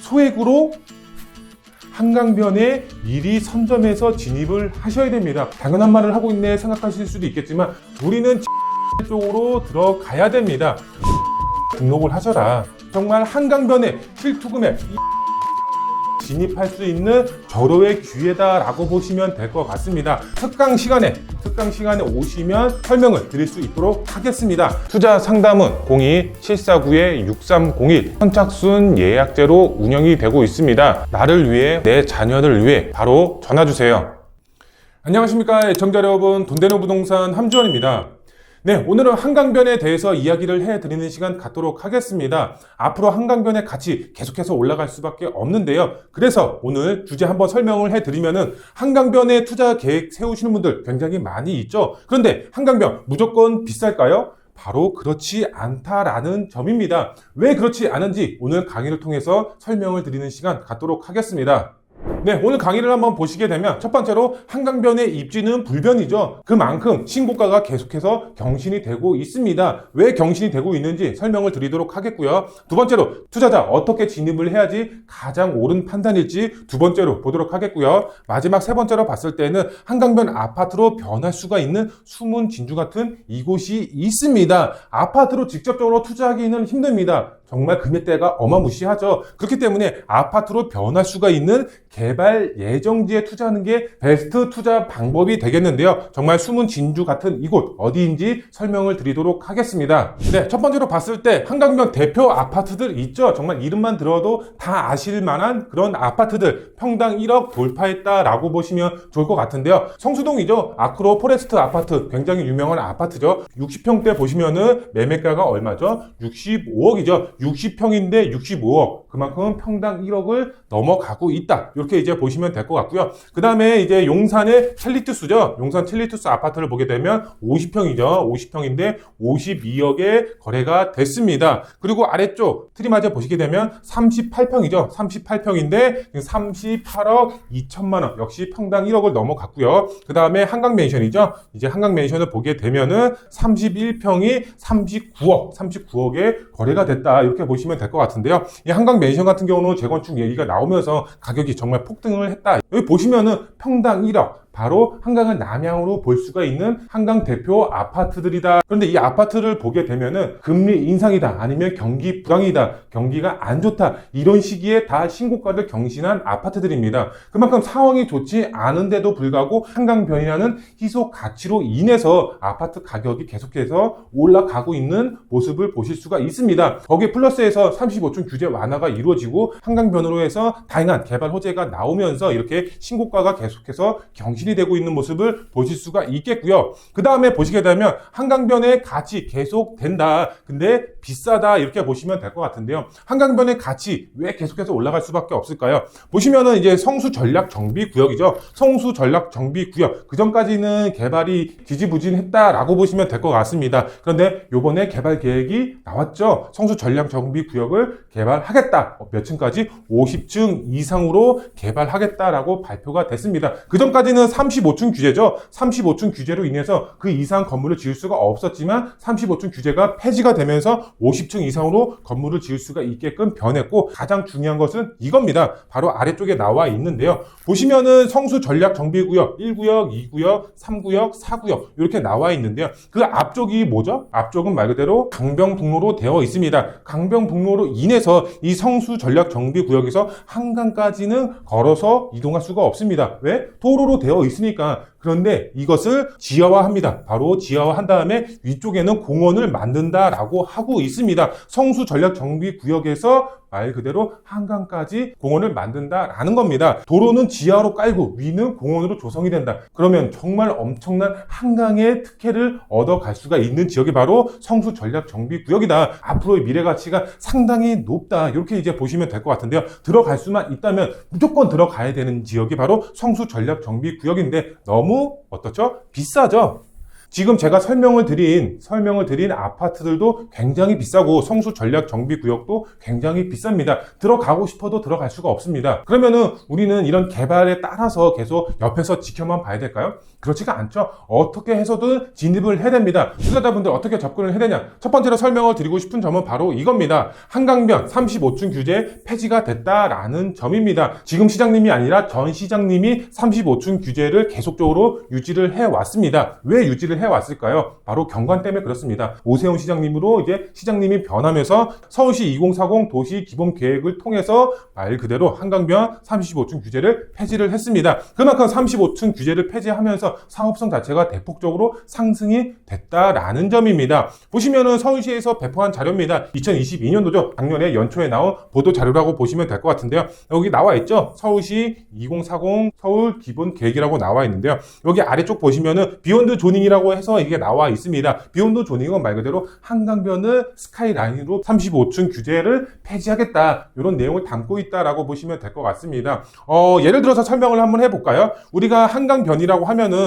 소액으로 한강변에 미리 선점해서 진입을 하셔야 됩니다. 당연한 말을 하고 있네 생각하실 수도 있겠지만 우리는 쪽으로 들어가야 됩니다. 등록을 하셔라. 정말 한강변에 실투금에 진입할 수 있는 절호의 기회다라고 보시면 될 것 같습니다. 특강 시간에 오시면 설명을 드릴 수 있도록 하겠습니다. 투자 상담은 02-749-6301 선착순 예약제로 운영이 되고 있습니다. 나를 위해, 내 자녀를 위해 바로 전화주세요. 안녕하십니까 애청자 여러분, 돈되는 부동산 함주원입니다. 네, 오늘은 한강변에 대해서 이야기를 해드리는 시간 갖도록 하겠습니다. 앞으로 한강변의 가치 계속해서 올라갈 수밖에 없는데요. 그래서 오늘 주제 한번 설명을 해드리면은 한강변에 투자 계획 세우시는 분들 굉장히 많이 있죠. 그런데 한강변 무조건 비쌀까요? 바로 그렇지 않다라는 점입니다. 왜 그렇지 않은지 오늘 강의를 통해서 설명을 드리는 시간 갖도록 하겠습니다. 네, 오늘 강의를 한번 보시게 되면 첫 번째로 한강변의 입지는 불변이죠. 그만큼 신고가가 계속해서 경신이 되고 있습니다. 왜 경신이 되고 있는지 설명을 드리도록 하겠고요. 두 번째로 투자자 어떻게 진입을 해야지 가장 옳은 판단일지 두 번째로 보도록 하겠고요. 마지막 세 번째로 봤을 때는 한강변 아파트로 변할 수가 있는 숨은 진주 같은 이곳이 있습니다. 아파트로 직접적으로 투자하기는 힘듭니다. 정말 금액대가 어마무시하죠. 그렇기 때문에 아파트로 변할 수가 있는 개발 예정지에 투자하는 게 베스트 투자 방법이 되겠는데요. 정말 숨은 진주 같은 이곳 어디인지 설명을 드리도록 하겠습니다. 네, 첫 번째로 봤을 때 한강변 대표 아파트들 있죠. 정말 이름만 들어도 다 아실 만한 그런 아파트들 평당 1억 돌파했다라고 보시면 좋을 것 같은데요. 성수동이죠. 아크로 포레스트 아파트 굉장히 유명한 아파트죠. 60평대 보시면은 매매가가 얼마죠? 65억이죠. 60평인데 65억. 그만큼 평당 1억을 넘어가고 있다. 이렇게 이제 보시면 될 것 같고요. 그 다음에 이제 용산의 첼리투스죠. 용산 첼리투스 아파트를 보게 되면 50평이죠. 50평인데 52억에 거래가 됐습니다. 그리고 아래쪽 트리마저 보시게 되면 38평이죠. 38평인데 38억 2천만 원. 역시 평당 1억을 넘어갔고요. 그 다음에 한강맨션이죠. 이제 한강맨션을 보게 되면은 31평이 39억에 거래가 됐다. 이렇게 보시면 될 것 같은데요. 이 한강맨션 같은 경우는 재건축 얘기가 나오면서 가격이 정말 폭등을 했다. 여기 보시면은 평당 1억. 바로 한강을 남향으로 볼 수가 있는 한강 대표 아파트들이다. 그런데 이 아파트를 보게 되면은 금리 인상이다, 아니면 경기 불황이다, 경기가 안 좋다, 이런 시기에 다 신고가를 경신한 아파트들입니다. 그만큼 상황이 좋지 않은데도 불구하고 한강변이라는 희소 가치로 인해서 아파트 가격이 계속해서 올라가고 있는 모습을 보실 수가 있습니다. 거기에 플러스해서 35층 규제 완화가 이루어지고 한강변으로 해서 다양한 개발 호재가 나오면서 이렇게 신고가가 계속해서 경신이 되고 있는 모습을 보실 수가 있겠고요. 그 다음에 보시게 되면 한강변의 가치 계속 된다, 근데 비싸다, 이렇게 보시면 될 것 같은데요. 한강변의 가치 왜 계속해서 올라갈 수밖에 없을까요? 보시면은 이제 성수 전략 정비 구역이죠. 성수 전략 정비 구역, 그 전까지는 개발이 지지부진했다라고 보시면 될 것 같습니다. 그런데 요번에 개발 계획이 나왔죠. 성수 전략 정비 구역을 개발하겠다. 몇 층까지? 50층 이상으로 개발하겠다라고 발표가 됐습니다. 그 전까지는 35층 규제죠. 35층 규제로 인해서 그 이상 건물을 지을 수가 없었지만 35층 규제가 폐지가 되면서 50층 이상으로 건물을 지을 수가 있게끔 변했고, 가장 중요한 것은 이겁니다. 바로 아래쪽에 나와 있는데요. 보시면은 성수 전략 정비구역 1구역, 2구역, 3구역, 4구역 이렇게 나와 있는데요. 그 앞쪽이 뭐죠? 앞쪽은 말 그대로 강병북로로 되어 있습니다. 강병북로로 인해서 이 성수 전략 정비구역에서 한강까지는 걸어서 이동할 수가 없습니다. 왜? 도로로 되어 있으니까. 그런데 이것을 지하화합니다. 바로 지하화한 다음에 위쪽에는 공원을 만든다라고 하고 있습니다. 성수 전략 정비 구역에서 말 그대로 한강까지 공원을 만든다라는 겁니다. 도로는 지하로 깔고 위는 공원으로 조성이 된다. 그러면 정말 엄청난 한강의 특혜를 얻어갈 수가 있는 지역이 바로 성수 전략 정비 구역이다. 앞으로의 미래 가치가 상당히 높다. 이렇게 이제 보시면 될 것 같은데요. 들어갈 수만 있다면 무조건 들어가야 되는 지역이 바로 성수 전략 정비 구역인데 너무 어떻죠? 비싸죠? 지금 제가 설명을 드린 아파트들도 굉장히 비싸고 성수 전략 정비 구역도 굉장히 비쌉니다. 들어가고 싶어도 들어갈 수가 없습니다. 그러면은 우리는 이런 개발에 따라서 계속 옆에서 지켜만 봐야 될까요? 그렇지가 않죠. 어떻게 해서든 진입을 해야 됩니다. 투자자분들 어떻게 접근을 해야 되냐? 첫 번째로 설명을 드리고 싶은 점은 바로 이겁니다. 한강변 35층 규제 폐지가 됐다라는 점입니다. 지금 시장님이 아니라 전 시장님이 35층 규제를 계속적으로 유지를 해왔습니다. 왜 유지를 해왔을까요? 바로 경관 때문에 그렇습니다. 오세훈 시장님으로 이제 시장님이 변하면서 서울시 2040 도시 기본 계획을 통해서 말 그대로 한강변 35층 규제를 폐지를 했습니다. 그만큼 35층 규제를 폐지하면서 사업성 자체가 대폭적으로 상승이 됐다라는 점입니다. 보시면은 서울시에서 배포한 자료입니다. 2022년도죠. 작년에 연초에 나온 보도 자료라고 보시면 될 것 같은데요. 여기 나와 있죠. 서울시 2040 서울 기본 계획이라고 나와 있는데요. 여기 아래쪽 보시면은 비욘드 조닝이라고 해서 이게 나와 있습니다. 비욘드 조닝은 말 그대로 한강변을 스카이라인으로 35층 규제를 폐지하겠다. 이런 내용을 담고 있다라고 보시면 될 것 같습니다. 예를 들어서 설명을 한번 해볼까요? 우리가 한강변이라고 하면은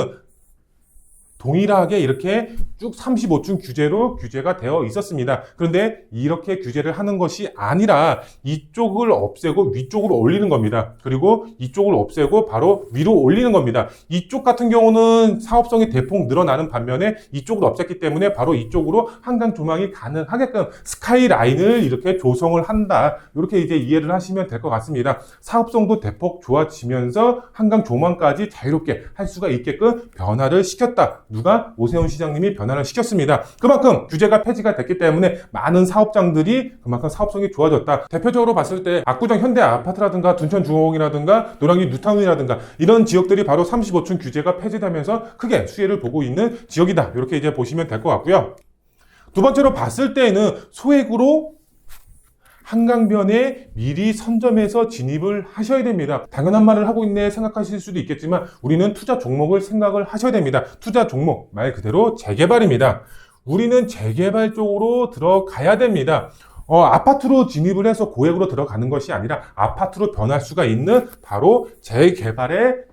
동일하게 이렇게 쭉 35층 규제로 규제가 되어 있었습니다. 그런데 이렇게 규제를 하는 것이 아니라 이쪽을 없애고 위쪽으로 올리는 겁니다. 그리고 이쪽을 없애고 바로 위로 올리는 겁니다. 이쪽 같은 경우는 사업성이 대폭 늘어나는 반면에 이쪽을 없앴기 때문에 바로 이쪽으로 한강 조망이 가능하게끔 스카이라인을 이렇게 조성을 한다. 이렇게 이제 이해를 하시면 될 것 같습니다. 사업성도 대폭 좋아지면서 한강 조망까지 자유롭게 할 수가 있게끔 변화를 시켰다. 누가? 오세훈 시장님이 변화를 시켰습니다. 그만큼 규제가 폐지가 됐기 때문에 많은 사업장들이 그만큼 사업성이 좋아졌다. 대표적으로 봤을 때 압구정 현대아파트라든가 둔천중공이라든가 노량진 뉴타운이라든가 이런 지역들이 바로 35층 규제가 폐지되면서 크게 수혜를 보고 있는 지역이다. 이렇게 이제 보시면 될 것 같고요. 두 번째로 봤을 때는 소액으로 한강변에 미리 선점해서 진입을 하셔야 됩니다. 당연한 말을 하고 있네 생각하실 수도 있겠지만 우리는 투자 종목을 생각을 하셔야 됩니다. 투자 종목 말 그대로 재개발입니다. 우리는 재개발 쪽으로 들어가야 됩니다. 아파트로 진입을 해서 고액으로 들어가는 것이 아니라 아파트로 변할 수가 있는 바로 재개발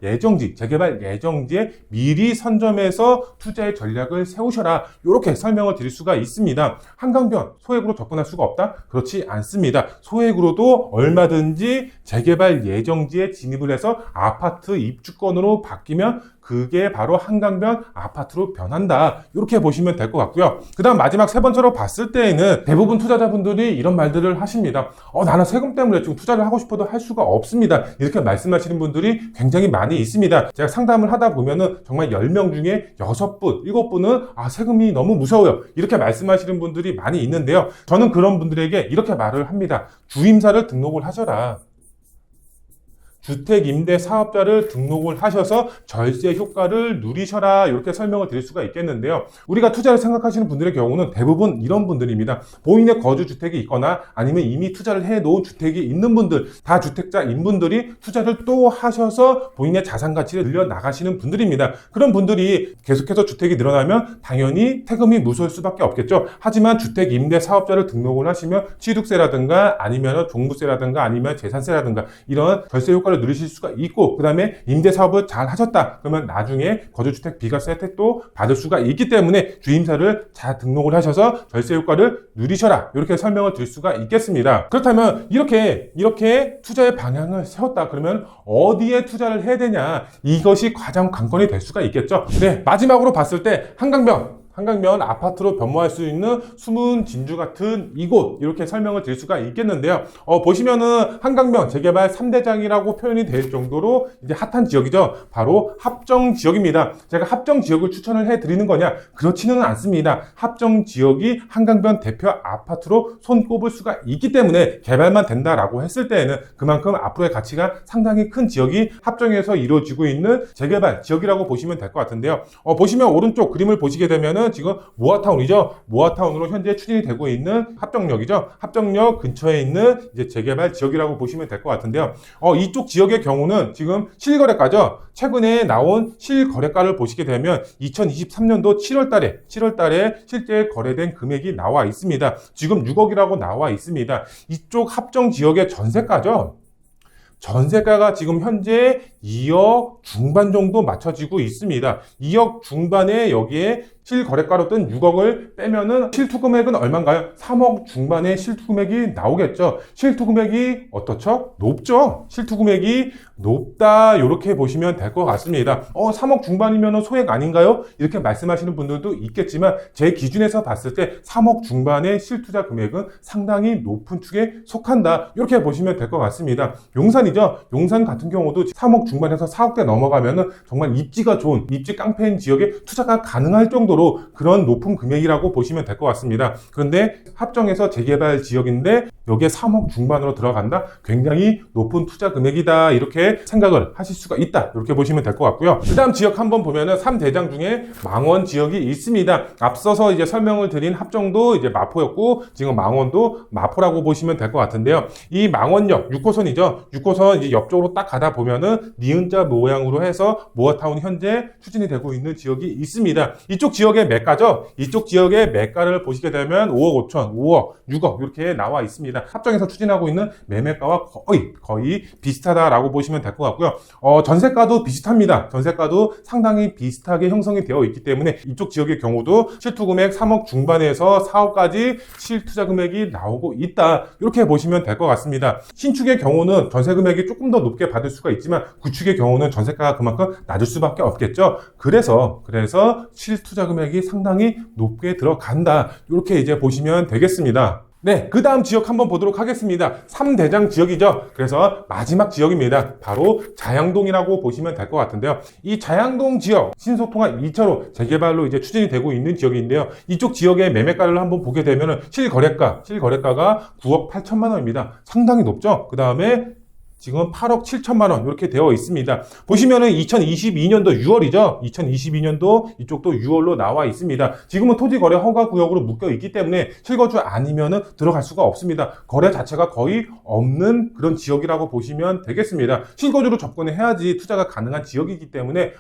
예정지에 미리 선점해서 투자의 전략을 세우셔라. 이렇게 설명을 드릴 수가 있습니다. 한강변 소액으로 접근할 수가 없다? 그렇지 않습니다. 소액으로도 얼마든지 재개발 예정지에 진입을 해서 아파트 입주권으로 바뀌면 그게 바로 한강변 아파트로 변한다. 이렇게 보시면 될 것 같고요. 그 다음 마지막 세 번째로 봤을 때에는 대부분 투자자분들이 이런 말들을 하십니다. 나는 세금 때문에 지금 투자를 하고 싶어도 할 수가 없습니다. 이렇게 말씀하시는 분들이 굉장히 많이 있습니다. 제가 상담을 하다 보면은 정말 10명 중에 6분, 7분은 세금이 너무 무서워요. 이렇게 말씀하시는 분들이 많이 있는데요. 저는 그런 분들에게 이렇게 말을 합니다. 주임사를 등록을 하셔라. 주택임대사업자를 등록을 하셔서 절세 효과를 누리셔라. 이렇게 설명을 드릴 수가 있겠는데요. 우리가 투자를 생각하시는 분들의 경우는 대부분 이런 분들입니다. 본인의 거주주택이 있거나 아니면 이미 투자를 해놓은 주택이 있는 분들, 다주택자인 분들이 투자를 또 하셔서 본인의 자산가치를 늘려나가시는 분들입니다. 그런 분들이 계속해서 주택이 늘어나면 당연히 세금이 무서울 수밖에 없겠죠. 하지만 주택임대사업자를 등록을 하시면 취득세라든가 아니면 종부세라든가 아니면 재산세라든가 이런 절세 효과를 누리실 수가 있고, 그 다음에 임대사업을 잘 하셨다 그러면 나중에 거주주택 비과세 혜택도 받을 수가 있기 때문에 주임사를 잘 등록을 하셔서 절세 효과를 누리셔라. 이렇게 설명을 드릴 수가 있겠습니다. 그렇다면 이렇게 투자의 방향을 세웠다 그러면 어디에 투자를 해야 되냐, 이것이 가장 관건이 될 수가 있겠죠. 네, 마지막으로 봤을 때 한강변 아파트로 변모할 수 있는 숨은 진주 같은 이곳, 이렇게 설명을 드릴 수가 있겠는데요. 보시면은 한강변 재개발 3대장이라고 표현이 될 정도로 이제 핫한 지역이죠. 바로 합정 지역입니다. 제가 합정 지역을 추천을 해드리는 거냐? 그렇지는 않습니다. 합정 지역이 한강변 대표 아파트로 손꼽을 수가 있기 때문에 개발만 된다라고 했을 때에는 그만큼 앞으로의 가치가 상당히 큰 지역이 합정에서 이루어지고 있는 재개발 지역이라고 보시면 될 것 같은데요. 보시면 오른쪽 그림을 보시게 되면은 지금 모아타운이죠. 모아타운으로 현재 추진이 되고 있는 합정역이죠. 합정역 근처에 있는 이제 재개발 지역이라고 보시면 될 것 같은데요. 이쪽 지역의 경우는 지금 실거래가죠. 최근에 나온 실거래가를 보시게 되면 2023년도 7월 달에 실제 거래된 금액이 나와 있습니다. 지금 6억이라고 나와 있습니다. 이쪽 합정 지역의 전세가죠. 전세가가 지금 현재 2억 중반 정도 맞춰지고 있습니다. 2억 중반에 여기에 실거래가로 뜬 6억을 빼면은 실투금액은 얼마인가요? 3억 중반의 실투금액이 나오겠죠. 실투금액이 어떻죠? 높죠? 실투금액이 높다, 이렇게 보시면 될 것 같습니다. 3억 중반이면 소액 아닌가요? 이렇게 말씀하시는 분들도 있겠지만 제 기준에서 봤을 때 3억 중반의 실투자 금액은 상당히 높은 축에 속한다, 이렇게 보시면 될 것 같습니다. 용산이죠. 용산 같은 경우도 3억 중반에서 4억대 넘어가면은 정말 입지가 좋은, 입지 깡패인 지역에 투자가 가능할 정도로 그런 높은 금액이라고 보시면 될 것 같습니다. 그런데 합정에서 재개발 지역인데 여기에 3억 중반으로 들어간다? 굉장히 높은 투자 금액이다, 이렇게 생각을 하실 수가 있다, 이렇게 보시면 될 것 같고요. 그 다음 지역 한번 보면은 3대장 중에 망원 지역이 있습니다. 앞서서 이제 설명을 드린 합정도 이제 마포였고, 지금 망원도 마포라고 보시면 될 것 같은데요. 이 망원역 6호선이죠. 6호선 이제 옆쪽으로 딱 가다 보면은 니은자 모양으로 해서 모아타운 현재 추진이 되고 있는 지역이 있습니다. 이쪽 지역의 매가죠. 이쪽 지역의 매가를 보시게 되면 5억 5천, 5억, 6억 이렇게 나와 있습니다. 합정에서 추진하고 있는 매매가와 거의 비슷하다라고 보시면 될 것 같고요. 전세가도 비슷합니다. 전세가도 상당히 비슷하게 형성이 되어 있기 때문에 이쪽 지역의 경우도 실투금액 3억 중반에서 4억까지 실투자 금액이 나오고 있다, 이렇게 보시면 될 것 같습니다. 신축의 경우는 전세 금액이 조금 더 높게 받을 수가 있지만 구축의 경우는 전세가가 그만큼 낮을 수밖에 없겠죠. 그래서 실투자 금액이 상당히 높게 들어간다, 이렇게 이제 보시면 되겠습니다. 네, 그 다음 지역 한번 보도록 하겠습니다. 3대장 지역이죠. 그래서 마지막 지역입니다. 바로 자양동이라고 보시면 될 것 같은데요. 이 자양동 지역, 신소통합 2차로 재개발로 이제 추진이 되고 있는 지역인데요. 이쪽 지역의 매매가를 한번 보게 되면은 실거래가가 9억 8천만 원입니다. 상당히 높죠. 그 다음에 지금 8억 7천만 원 이렇게 되어 있습니다. 보시면은 2022년도 6월이죠. 2022년도 이쪽도 6월로 나와 있습니다. 지금은 토지거래 허가구역으로 묶여 있기 때문에 실거주 아니면은 들어갈 수가 없습니다. 거래 자체가 거의 없는 그런 지역이라고 보시면 되겠습니다. 실거주로 접근을 해야지 투자가 가능한 지역이기 때문에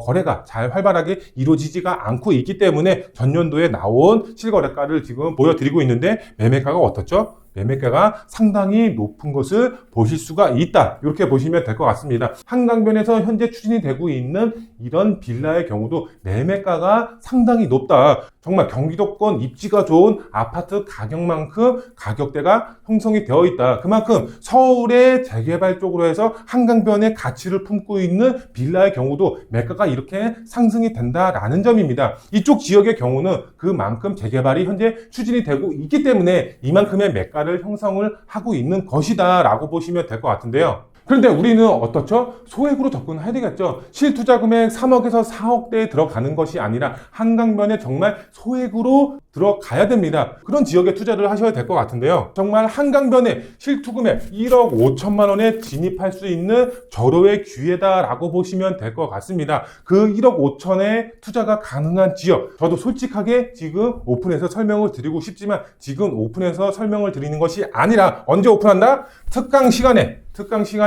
거래가 잘 활발하게 이루어지지가 않고 있기 때문에 전년도에 나온 실거래가를 지금 보여드리고 있는데 매매가가 어떻죠? 매매가가 상당히 높은 것을 보실 수가 있다, 이렇게 보시면 될 것 같습니다. 한강변에서 현재 추진이 되고 있는 이런 빌라의 경우도 매매가가 상당히 높다. 정말 경기도권 입지가 좋은 아파트 가격만큼 가격대가 형성이 되어 있다. 그만큼 서울의 재개발 쪽으로 해서 한강변의 가치를 품고 있는 빌라의 경우도 매가가 이렇게 상승이 된다라는 점입니다. 이쪽 지역의 경우는 그만큼 재개발이 현재 추진이 되고 있기 때문에 이만큼의 매가를 형성을 하고 있는 것이다 라고 보시면 될 것 같은데요. 그런데 우리는 어떻죠? 소액으로 접근해야 되겠죠. 실투자 금액 3억에서 4억대에 들어가는 것이 아니라 한강변에 정말 소액으로 들어가야 됩니다. 그런 지역에 투자를 하셔야 될 것 같은데요. 정말 한강변에 실투금액 1억 5천만 원에 진입할 수 있는 절호의 기회다라고 보시면 될 것 같습니다. 그 1억 5천에 투자가 가능한 지역, 저도 솔직하게 지금 오픈해서 설명을 드리고 싶지만 지금 오픈해서 설명을 드리는 것이 아니라 언제 오픈한다? 특강 시간에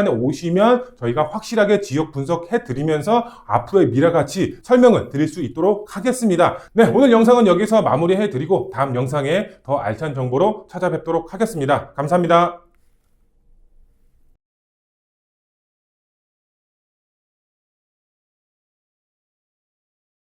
오시면 저희가 확실하게 지역 분석해 드리면서 앞으로의 미래가치 설명을 드릴 수 있도록 하겠습니다. 네, 오늘 영상은 여기서 마무리해 드리고 다음 영상에 더 알찬 정보로 찾아뵙도록 하겠습니다. 감사합니다.